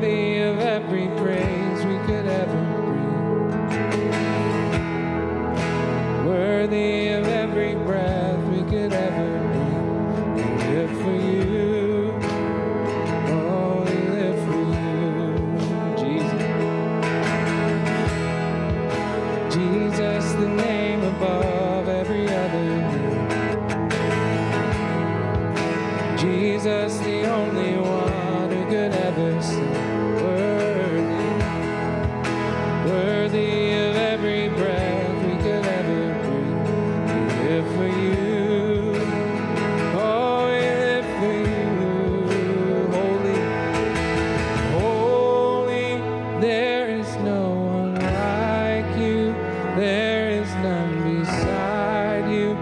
worthy of every praise we could ever breathe, worthy of every breath we could ever breathe. We live for you, oh, we live for you, Jesus. Jesus, the name above every other name. Jesus, the only one who could ever sing. Worthy of every breath we could ever breathe. We live for you. Oh, we live for you. Holy, holy, there is no one like you. There is none beside you.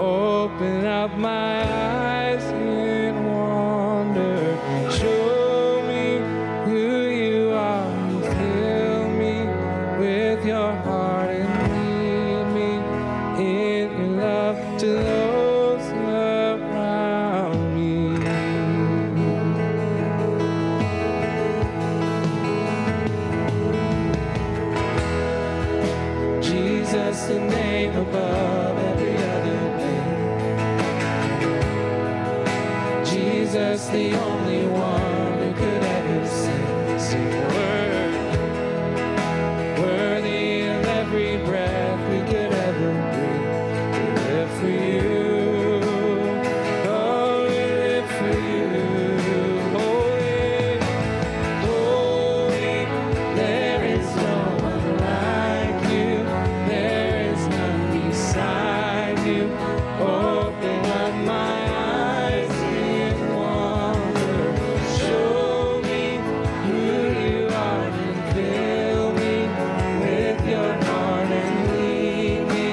Open up my eyes in wonder. Show me who you are. Fill me with your heart and lead me in your love to those around me. Jesus, the name above every other name. Jesus, the only one who could ever sing worthy of every breath we could ever breathe. We live for you. Oh, we live for you. Holy, holy, there is no one like you. There is none beside you. Open up my eyes in wonder. Show me who you are and fill me with your heart and lead me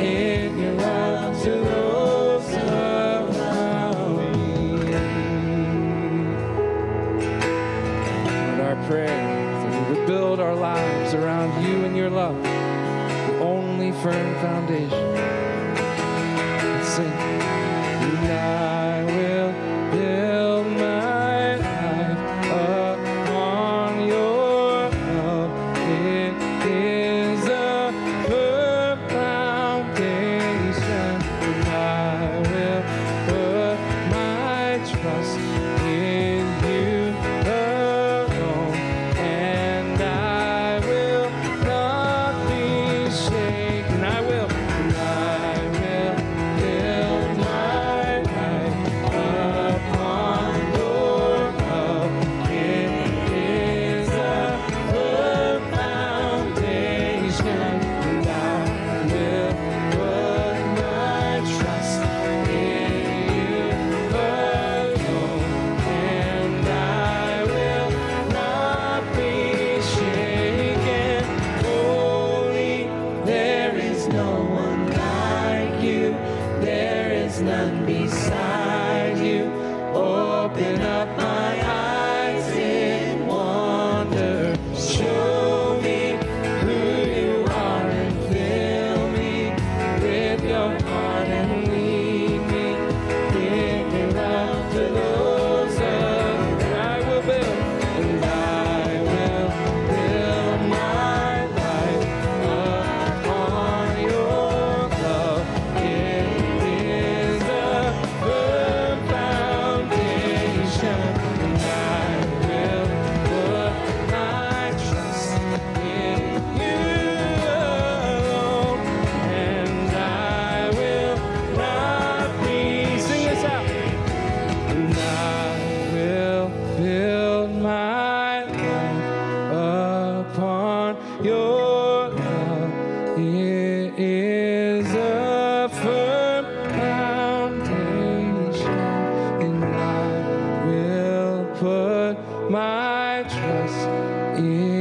in your love to those around me. And our prayer is that we would build our lives around you and your love, the only firm foundation. Let's sing. And I will build my life upon your love. It is a firm foundation. And I will put my trust in you alone. And I will not be shaken. I will build my life upon your love. It is a firm foundation. And I will put my trust in you alone. And I will not be shaken. Holy, there is no one like you. There is none beside you. Open up my eyes in wonder. Show me who you are and fill me with your heart and lead me in your love to those around. I will build, and I will build my life upon your love. It is a firm foundation, and I will put my trust in you alone. And I will not be, sing this out. And I will build my life upon your love. It is a firm foundation, and I will put my trust in